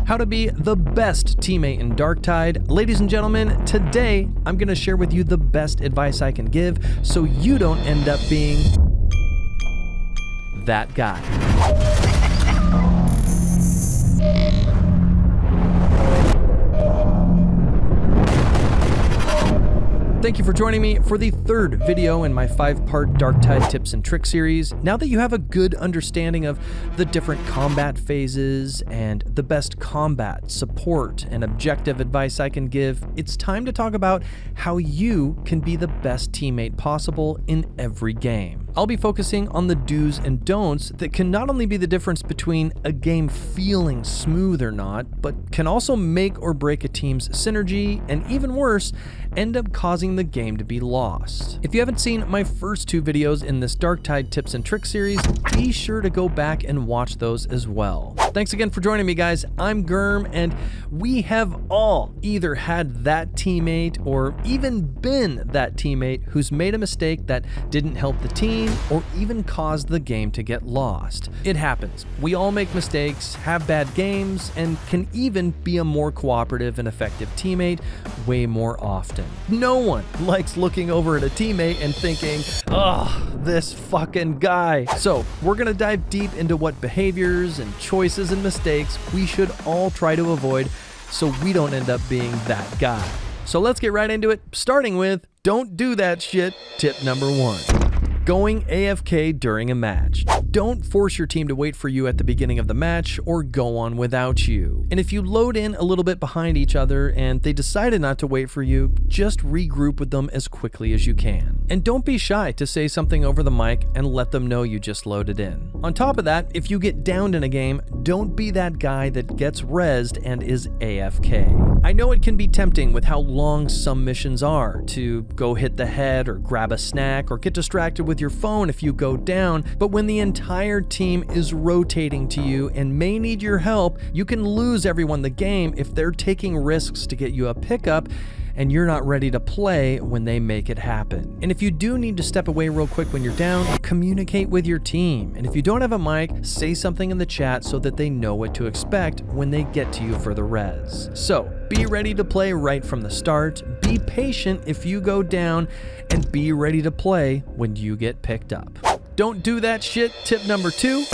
How to be the best teammate in Darktide. Ladies and gentlemen, today I'm going to share with you the best advice I can give so you don't end up being that guy. Thank you for joining me for the third video in my 5-part Darktide tips and tricks series. Now that you have a good understanding of the different combat phases and the best combat, support, and objective advice I can give, it's time to talk about how you can be the best teammate possible in every game. I'll be focusing on the do's and don'ts that can not only be the difference between a game feeling smooth or not, but can also make or break a team's synergy, and even worse, end up causing the game to be lost. If you haven't seen my first 2 videos in this Darktide tips and tricks series, be sure to go back and watch those as well. Thanks again for joining me, guys. I'm Germ, and we have all either had that teammate or even been that teammate who's made a mistake that didn't help the team or even caused the game to get lost. It happens. We all make mistakes, have bad games, and can even be a more cooperative and effective teammate way more often. No one likes looking over at a teammate and thinking, "Ugh, this fucking guy." So we're gonna dive deep into what behaviors and choices and mistakes we should all try to avoid so we don't end up being that guy. So let's get right into it, starting with don't do that shit. Tip number 1. Going AFK during a match. Don't force your team to wait for you at the beginning of the match or go on without you. And if you load in a little bit behind each other and they decided not to wait for you, just regroup with them as quickly as you can. And don't be shy to say something over the mic and let them know you just loaded in. On top of that, if you get downed in a game, don't be that guy that gets rezzed and is AFK. I know it can be tempting with how long some missions are to go hit the head or grab a snack or get distracted with your phone if you go down, but when the entire team is rotating to you and may need your help, you can lose everyone the game if they're taking risks to get you a pickup and you're not ready to play when they make it happen. And if you do need to step away real quick when you're down, communicate with your team. And if you don't have a mic, say something in the chat so that they know what to expect when they get to you for the res. So be ready to play right from the start, be patient if you go down, and be ready to play when you get picked up. Don't do that shit. Tip number 2.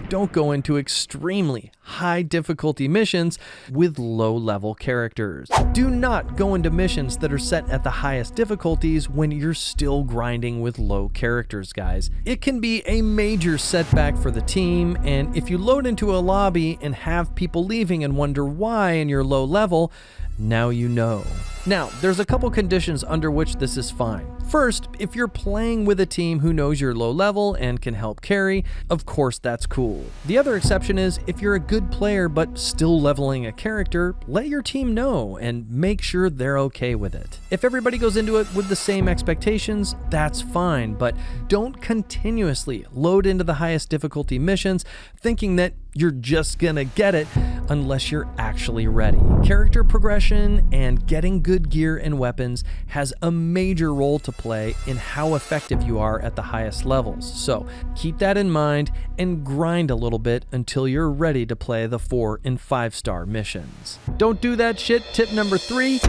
Don't go into extremely high difficulty missions with low level characters. Do not go into missions that are set at the highest difficulties when you're still grinding with low characters, guys. It can be a major setback for the team, and if you load into a lobby and have people leaving and wonder why and you're low level, now you know. Now, there's a couple conditions under which this is fine. First, if you're playing with a team who knows you're low level and can help carry, of course that's cool. The other exception is if you're a good player but still leveling a character, let your team know and make sure they're okay with it. If everybody goes into it with the same expectations, that's fine, but don't continuously load into the highest difficulty missions thinking that you're just gonna get it unless you're actually ready. Character progression and getting good gear and weapons has a major role to play in how effective you are at the highest levels. So keep that in mind and grind a little bit until you're ready to play the 4 and 5-star missions. Don't do that shit. Tip number 3.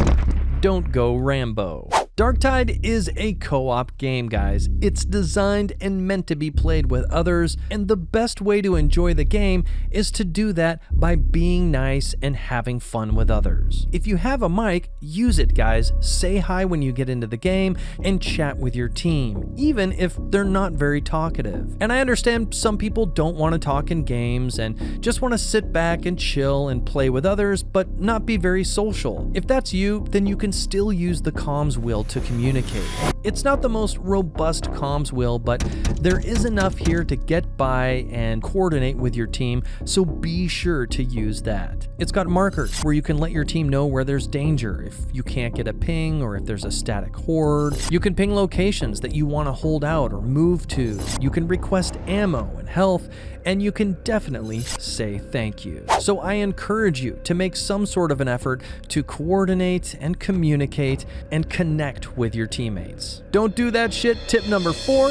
Don't go Rambo. Darktide is a co-op game, guys. It's designed and meant to be played with others, and the best way to enjoy the game is to do that by being nice and having fun with others. If you have a mic, use it, guys. Say hi when you get into the game and chat with your team, even if they're not very talkative. And I understand some people don't want to talk in games and just want to sit back and chill and play with others, but not be very social. If that's you, then you can still use the comms wheel to communicate. It's not the most robust comms wheel, but there is enough here to get by and coordinate with your team, so be sure to use that. It's got markers where you can let your team know where there's danger if you can't get a ping or if there's a static horde. You can ping locations that you want to hold out or move to. You can request ammo and health, and you can definitely say thank you. So I encourage you to make some sort of an effort to coordinate and communicate and connect with your teammates. Don't do that shit. Tip number 4.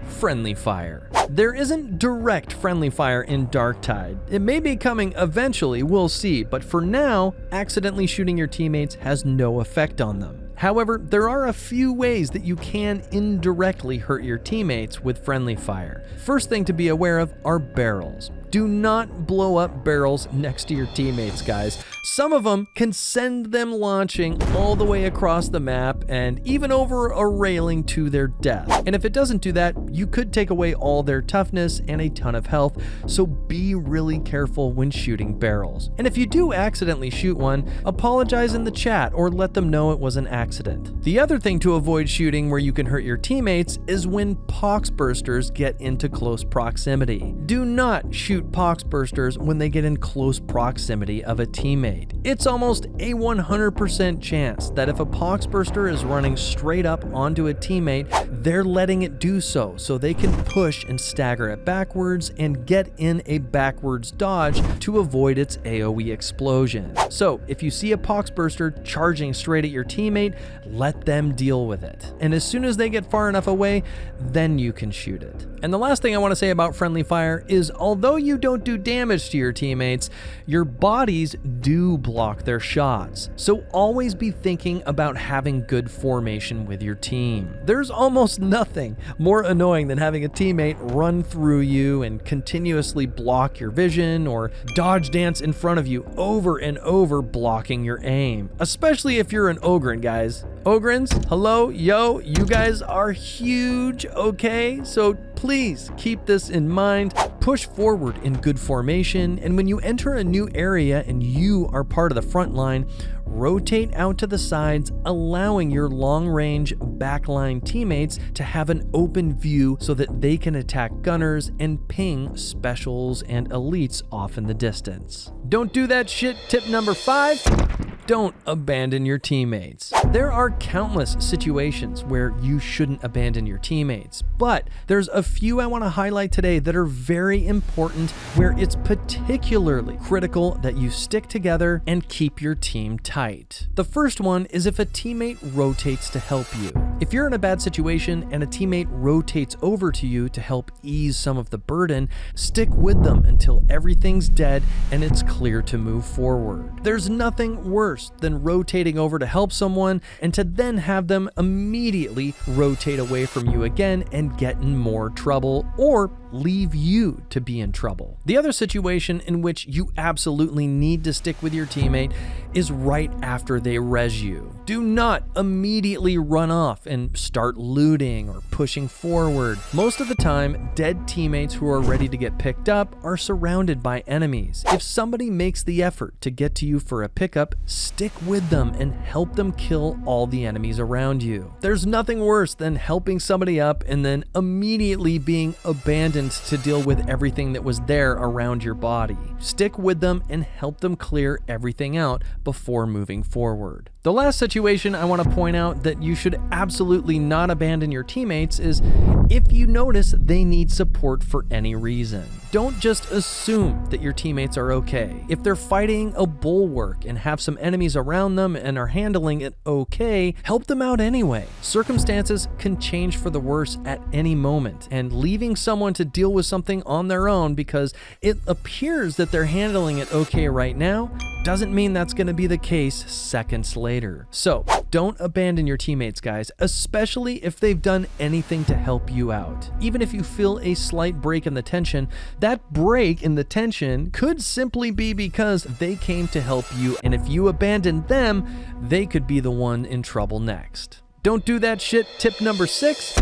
friendly fire. There isn't direct friendly fire in Darktide. It may be coming eventually, we'll see, but for now, accidentally shooting your teammates has no effect on them. However, there are a few ways that you can indirectly hurt your teammates with friendly fire. First thing to be aware of are barrels. Do not blow up barrels next to your teammates, guys. Some of them can send them launching all the way across the map and even over a railing to their death. And if it doesn't do that, you could take away all their toughness and a ton of health, so be really careful when shooting barrels. And if you do accidentally shoot one, apologize in the chat or let them know it was an accident. The other thing to avoid shooting where you can hurt your teammates is when pox bursters get into close proximity. Do not shoot pox bursters when they get in close proximity of a teammate. It's almost a 100% chance that if a pox burster is running straight up onto a teammate, they're letting it do so they can push and stagger it backwards and get in a backwards dodge to avoid its AoE explosion. So if you see a pox burster charging straight at your teammate, let them deal with it. And as soon as they get far enough away, then you can shoot it. And the last thing I want to say about friendly fire is, although you don't do damage to your teammates, your bodies do block their shots. So always be thinking about having good formation with your team. There's almost nothing more annoying than having a teammate run through you and continuously block your vision or dodge dance in front of you over and over, blocking your aim. Especially if you're an Ogryn, guys. Ogryns, hello, yo, you guys are huge, okay? So please keep this in mind. Push forward in good formation, and when you enter a new area and you are part of the front line, rotate out to the sides, allowing your long-range backline teammates to have an open view so that they can attack gunners and ping specials and elites off in the distance. Don't do that shit. Tip number 5. Don't abandon your teammates. There are countless situations where you shouldn't abandon your teammates, but there's a few I want to highlight today that are very important, where it's particularly critical that you stick together and keep your team tight. The first one is if a teammate rotates to help you. If you're in a bad situation and a teammate rotates over to you to help ease some of the burden, stick with them until everything's dead and it's clear to move forward. There's nothing worse than rotating over to help someone and to then have them immediately rotate away from you again and get in more trouble, or leave you to be in trouble. The other situation in which you absolutely need to stick with your teammate is right after they res you. Do not immediately run off and start looting or pushing forward. Most of the time, dead teammates who are ready to get picked up are surrounded by enemies. If somebody makes the effort to get to you for a pickup, stick with them and help them kill all the enemies around you. There's nothing worse than helping somebody up and then immediately being abandoned to deal with everything that was there around your body. Stick with them and help them clear everything out before moving forward. The last situation I want to point out that you should absolutely not abandon your teammates is if you notice they need support for any reason. Don't just assume that your teammates are okay. If they're fighting a bulwark and have some enemies around them and are handling it okay, help them out anyway. Circumstances can change for the worse at any moment, and leaving someone to deal with something on their own because it appears that they're handling it okay right now doesn't mean that's going to be the case seconds later. So don't abandon your teammates, guys, especially if they've done anything to help you out. Even if you feel a slight break in the tension, that break in the tension could simply be because they came to help you, and if you abandoned them, they could be the one in trouble next. Don't do that shit. Tip number 6.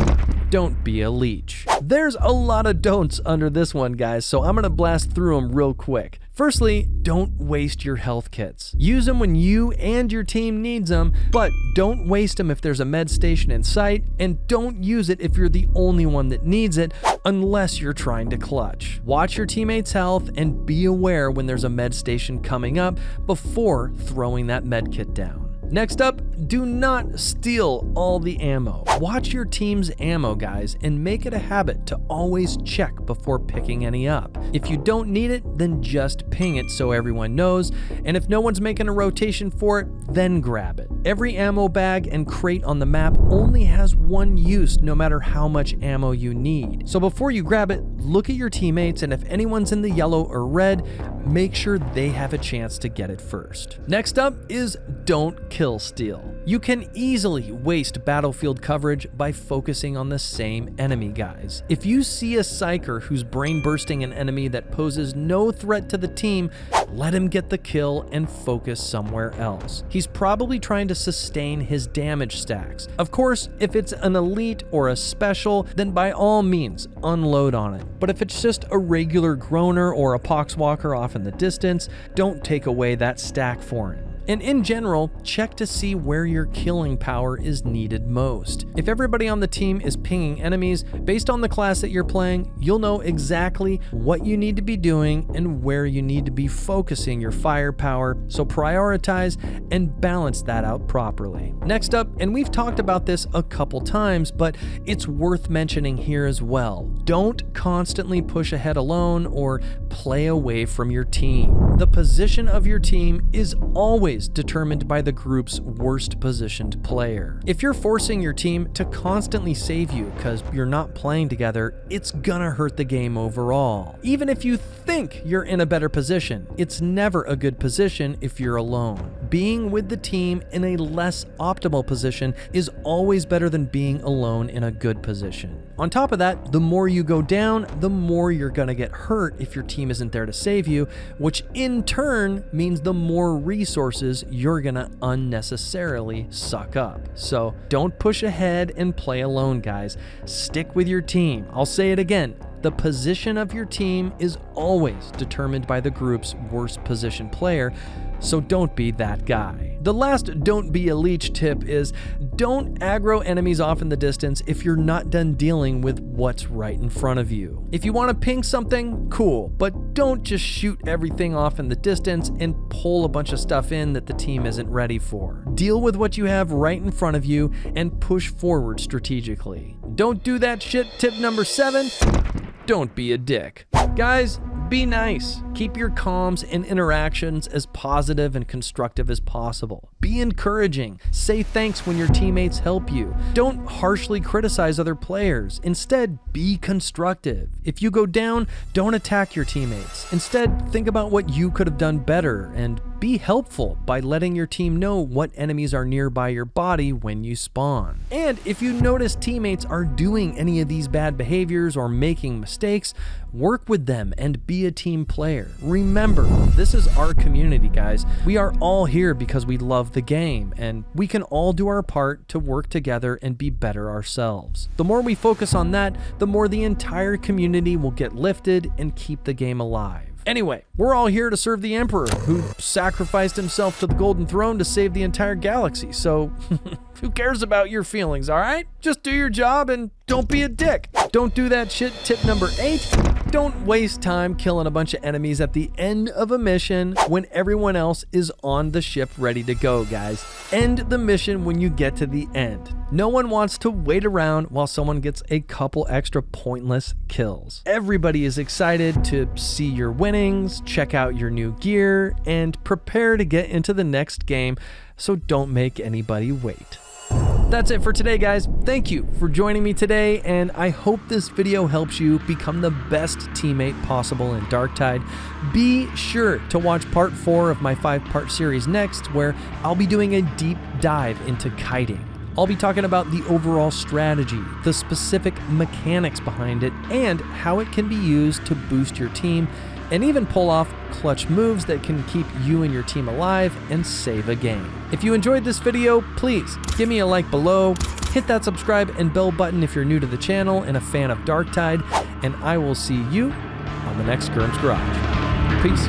Don't be a leech. There's a lot of don'ts under this one, guys, so I'm gonna blast through them real quick. Firstly, don't waste your health kits. Use them when you and your team needs them, but don't waste them if there's a med station in sight, and don't use it if you're the only one that needs it unless you're trying to clutch. Watch your teammates' health and be aware when there's a med station coming up before throwing that med kit down. Next up, do not steal all the ammo. Watch your team's ammo, guys, and make it a habit to always check before picking any up. If you don't need it, then just ping it so everyone knows, and if no one's making a rotation for it, then grab it. Every ammo bag and crate on the map only has one use no matter how much ammo you need. So before you grab it, look at your teammates, and if anyone's in the yellow or red, make sure they have a chance to get it first. Next up is don't kill steal. You can easily waste battlefield coverage by focusing on the same enemy, guys. If you see a psyker who's brain bursting an enemy that poses no threat to the team, let him get the kill and focus somewhere else. He's probably trying to sustain his damage stacks. Of course, if it's an elite or a special, then by all means, unload on it. But if it's just a regular groaner or a poxwalker off in the distance, don't take away that stack for him. And in general, check to see where your killing power is needed most. If everybody on the team is pinging enemies, based on the class that you're playing, you'll know exactly what you need to be doing and where you need to be focusing your firepower, so prioritize and balance that out properly. Next up, and we've talked about this a couple times, but it's worth mentioning here as well, don't constantly push ahead alone or play away from your team. The position of your team is always determined by the group's worst positioned player. If you're forcing your team to constantly save you because you're not playing together, it's gonna hurt the game overall. Even if you think you're in a better position, it's never a good position if you're alone. Being with the team in a less optimal position is always better than being alone in a good position. On top of that, the more you go down, the more you're gonna get hurt if your team isn't there to save you, which in turn means the more resources you're gonna unnecessarily suck up. So don't push ahead and play alone, guys. Stick with your team. I'll say it again. The position of your team is always determined by the group's worst positioned player, so don't be that guy. The last don't be a leech tip is don't aggro enemies off in the distance if you're not done dealing with what's right in front of you. If you want to ping something, cool, but don't just shoot everything off in the distance and pull a bunch of stuff in that the team isn't ready for. Deal with what you have right in front of you and push forward strategically. Don't do that shit. Tip number 7, don't be a dick. Guys, be nice. Keep your comms and interactions as positive and constructive as possible. Be encouraging. Say thanks when your teammates help you. Don't harshly criticize other players. Instead, be constructive. If you go down, don't attack your teammates. Instead, think about what you could have done better and be helpful by letting your team know what enemies are nearby your body when you spawn. And if you notice teammates are doing any of these bad behaviors or making mistakes, work with them and be a team player. Remember, this is our community, guys. We are all here because we love the game, and we can all do our part to work together and be better ourselves. The more we focus on that, the more the entire community will get lifted and keep the game alive. Anyway, we're all here to serve the Emperor, who sacrificed himself to the Golden Throne to save the entire galaxy, so who cares about your feelings, alright? Just do your job and don't be a dick. Don't do that shit. Tip number 8, don't waste time killing a bunch of enemies at the end of a mission when everyone else is on the ship ready to go, guys. End the mission when you get to the end. No one wants to wait around while someone gets a couple extra pointless kills. Everybody is excited to see your winnings, check out your new gear, and prepare to get into the next game, so don't make anybody wait. That's it for today, guys. Thank you for joining me today, and I hope this video helps you become the best teammate possible in Darktide. Be sure to watch part 4 of my 5-part series next, where I'll be doing a deep dive into kiting. I'll be talking about the overall strategy, the specific mechanics behind it, and how it can be used to boost your team and even pull off clutch moves that can keep you and your team alive and save a game. If you enjoyed this video, please give me a like below, hit that subscribe and bell button if you're new to the channel and a fan of Darktide, and I will see you on the next Gurm's Garage. Peace.